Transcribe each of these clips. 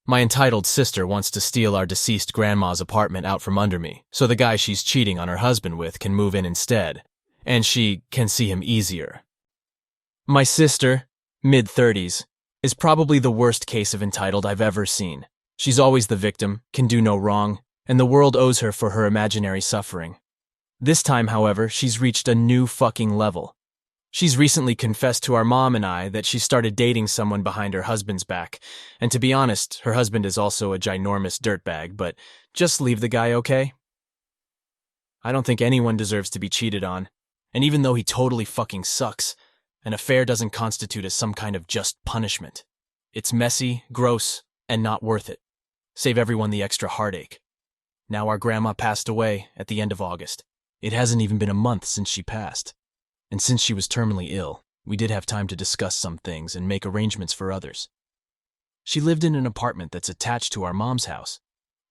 My entitled sister wants to steal our deceased grandma's apartment out from under me, so the guy she's cheating on her husband with can move in instead, and she can see him easier. My sister, mid-30s, is probably the worst case of entitled I've ever seen. She's always the victim, can do no wrong, and the world owes her for her imaginary suffering. This time, however, she's reached a new fucking level. She's recently confessed to our mom and I that she started dating someone behind her husband's back, and to be honest, her husband is also a ginormous dirtbag, but just leave the guy, okay? I don't think anyone deserves to be cheated on, and even though he totally fucking sucks, an affair doesn't constitute as some kind of just punishment. It's messy, gross, and not worth it. Save everyone the extra heartache. Now our grandma passed away at the end of August. It hasn't even been a month since she passed. And since she was terminally ill, we did have time to discuss some things and make arrangements for others. She lived in an apartment that's attached to our mom's house,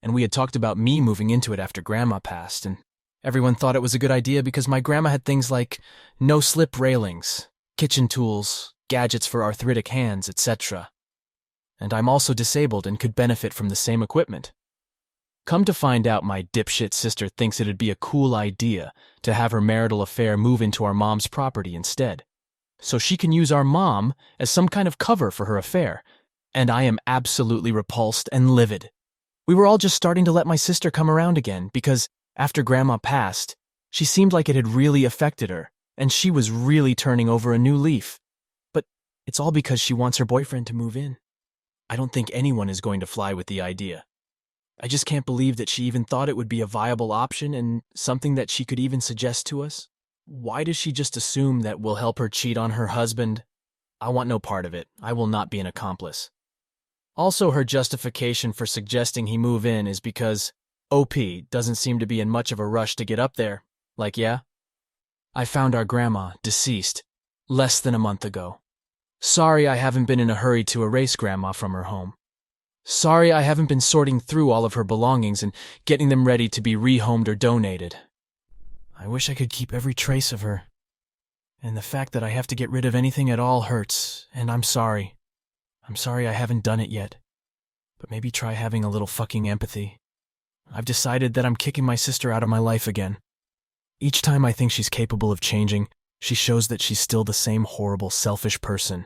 and we had talked about me moving into it after Grandma passed, and everyone thought it was a good idea because my grandma had things like no-slip railings, kitchen tools, gadgets for arthritic hands, etc. And I'm also disabled and could benefit from the same equipment. Come to find out, my dipshit sister thinks it'd be a cool idea to have her marital affair move into our mom's property instead, so she can use our mom as some kind of cover for her affair, and I am absolutely repulsed and livid. We were all just starting to let my sister come around again because, after Grandma passed, she seemed like it had really affected her, and she was really turning over a new leaf. But it's all because she wants her boyfriend to move in. I don't think anyone is going to fly with the idea. I just can't believe that she even thought it would be a viable option and something that she could even suggest to us. Why does she just assume that we'll help her cheat on her husband? I want no part of it. I will not be an accomplice. Also, her justification for suggesting he move in is because OP doesn't seem to be in much of a rush to get up there. Like, yeah? I found our grandma, deceased, less than a month ago. Sorry I haven't been in a hurry to erase Grandma from her home. Sorry I haven't been sorting through all of her belongings and getting them ready to be rehomed or donated. I wish I could keep every trace of her. And the fact that I have to get rid of anything at all hurts, and I'm sorry. I'm sorry I haven't done it yet. But maybe try having a little fucking empathy. I've decided that I'm kicking my sister out of my life again. Each time I think she's capable of changing, she shows that she's still the same horrible, selfish person.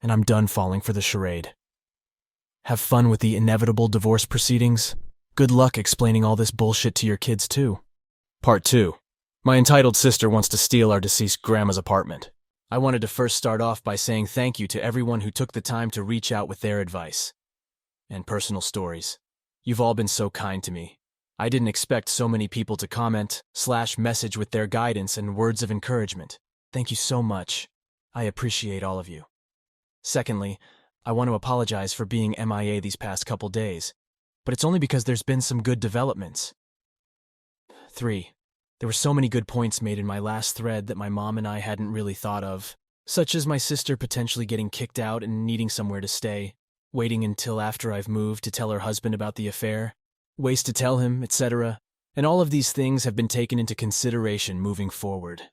And I'm done falling for the charade. Have fun with the inevitable divorce proceedings. Good luck explaining all this bullshit to your kids, too. Part 2. My entitled sister wants to steal our deceased grandma's apartment. I wanted to first start off by saying thank you to everyone who took the time to reach out with their advice and personal stories. You've all been so kind to me. I didn't expect so many people to comment/message with their guidance and words of encouragement. Thank you so much. I appreciate all of you. Secondly, I want to apologize for being MIA these past couple days, but it's only because there's been some good developments. 3. There were so many good points made in my last thread that my mom and I hadn't really thought of, such as my sister potentially getting kicked out and needing somewhere to stay, waiting until after I've moved to tell her husband about the affair, ways to tell him, etc., and all of these things have been taken into consideration moving forward.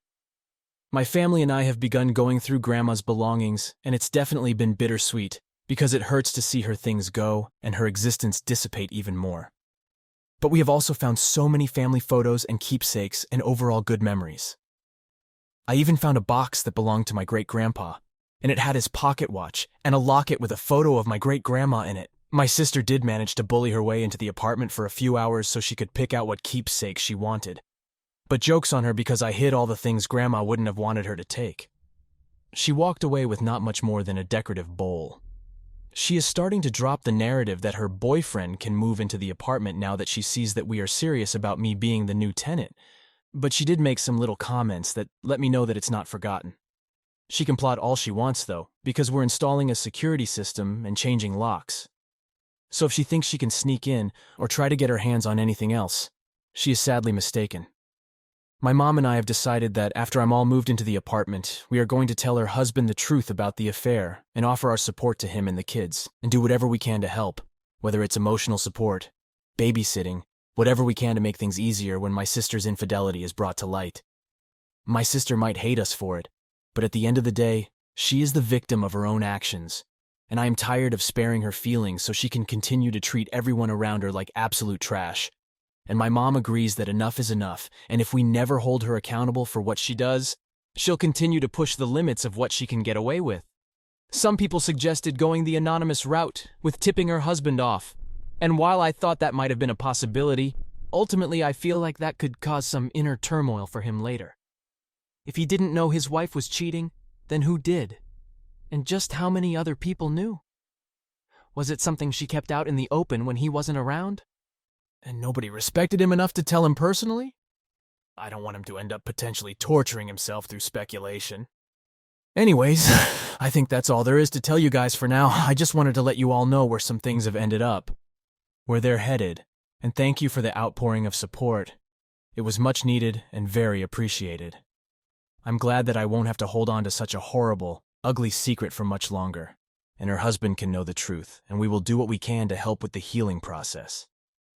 My family and I have begun going through Grandma's belongings, and it's definitely been bittersweet because it hurts to see her things go and her existence dissipate even more. But we have also found so many family photos and keepsakes and overall good memories. I even found a box that belonged to my great-grandpa, and it had his pocket watch and a locket with a photo of my great-grandma in it. My sister did manage to bully her way into the apartment for a few hours so she could pick out what keepsakes she wanted. But joke's on her because I hid all the things Grandma wouldn't have wanted her to take. She walked away with not much more than a decorative bowl. She is starting to drop the narrative that her boyfriend can move into the apartment now that she sees that we are serious about me being the new tenant, but she did make some little comments that let me know that it's not forgotten. She can plot all she wants, though, because we're installing a security system and changing locks. So if she thinks she can sneak in or try to get her hands on anything else, she is sadly mistaken. My mom and I have decided that after I'm all moved into the apartment, we are going to tell her husband the truth about the affair and offer our support to him and the kids, and do whatever we can to help, whether it's emotional support, babysitting, whatever we can to make things easier when my sister's infidelity is brought to light. My sister might hate us for it, but at the end of the day, she is the victim of her own actions, and I am tired of sparing her feelings so she can continue to treat everyone around her like absolute trash. And my mom agrees that enough is enough, and if we never hold her accountable for what she does, she'll continue to push the limits of what she can get away with. Some people suggested going the anonymous route, with tipping her husband off. And while I thought that might have been a possibility, ultimately I feel like that could cause some inner turmoil for him later. If he didn't know his wife was cheating, then who did? And just how many other people knew? Was it something she kept out in the open when he wasn't around? And nobody respected him enough to tell him personally? I don't want him to end up potentially torturing himself through speculation. Anyways, I think that's all there is to tell you guys for now. I just wanted to let you all know where some things have ended up, where they're headed, and thank you for the outpouring of support. It was much needed and very appreciated. I'm glad that I won't have to hold on to such a horrible, ugly secret for much longer, and her husband can know the truth, and we will do what we can to help with the healing process.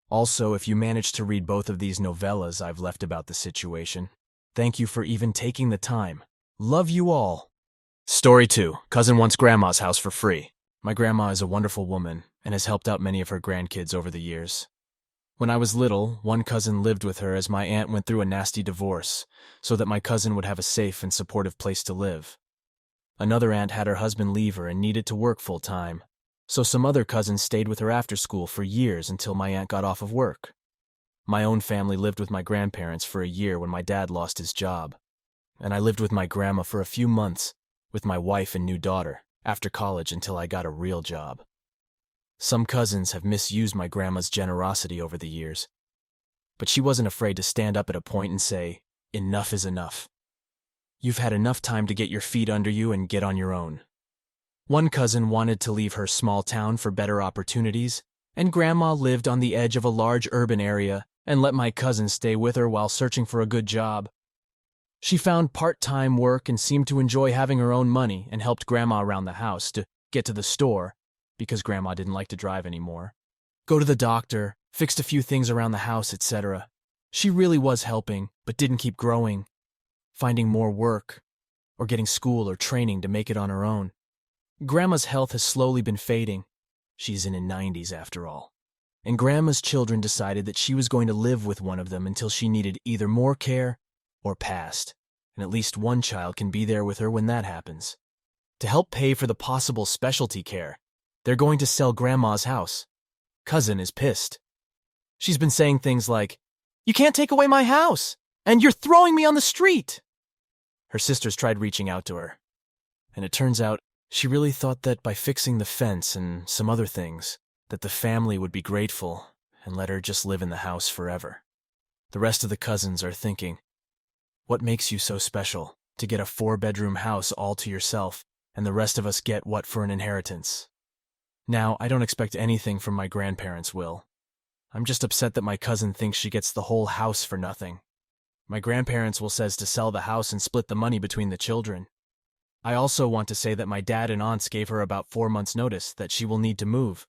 Also, if you managed to read both of these novellas I've left about the situation, thank you for even taking the time. Love you all. Story 2. Cousin wants grandma's house for free. My grandma is a wonderful woman and has helped out many of her grandkids over the years. When I was little, one cousin lived with her as my aunt went through a nasty divorce, so that my cousin would have a safe and supportive place to live. Another aunt had her husband leave her and needed to work full-time, so some other cousins stayed with her after school for years until my aunt got off of work. My own family lived with my grandparents for a year when my dad lost his job, and I lived with my grandma for a few months with my wife and new daughter after college until I got a real job. Some cousins have misused my grandma's generosity over the years, but she wasn't afraid to stand up at a point and say, "Enough is enough. You've had enough time to get your feet under you and get on your own." One cousin wanted to leave her small town for better opportunities, and Grandma lived on the edge of a large urban area and let my cousin stay with her while searching for a good job. She found part-time work and seemed to enjoy having her own money and helped Grandma around the house to get to the store, because Grandma didn't like to drive anymore, go to the doctor, fixed a few things around the house, etc. She really was helping, but didn't keep growing, finding more work, or getting school or training to make it on her own. Grandma's health has slowly been fading. She's in her 90s after all. And Grandma's children decided that she was going to live with one of them until she needed either more care or passed, and at least one child can be there with her when that happens. To help pay for the possible specialty care, they're going to sell Grandma's house. Cousin is pissed. She's been saying things like, "You can't take away my house, and you're throwing me on the street." Her sisters tried reaching out to her, and it turns out she really thought that by fixing the fence and some other things, that the family would be grateful and let her just live in the house forever. The rest of the cousins are thinking, what makes you so special to get a 4-bedroom house all to yourself, and the rest of us get what for an inheritance? Now, I don't expect anything from my grandparents, Will. I'm just upset that my cousin thinks she gets the whole house for nothing. My grandparents will says to sell the house and split the money between the children. I also want to say that my dad and aunts gave her about 4 months' notice that she will need to move,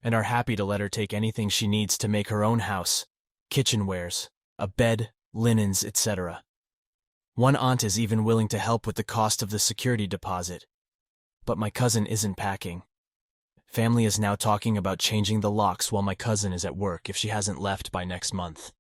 and are happy to let her take anything she needs to make her own house, kitchenwares, a bed, linens, etc. One aunt is even willing to help with the cost of the security deposit. But my cousin isn't packing. Family is now talking about changing the locks while my cousin is at work if she hasn't left by next month.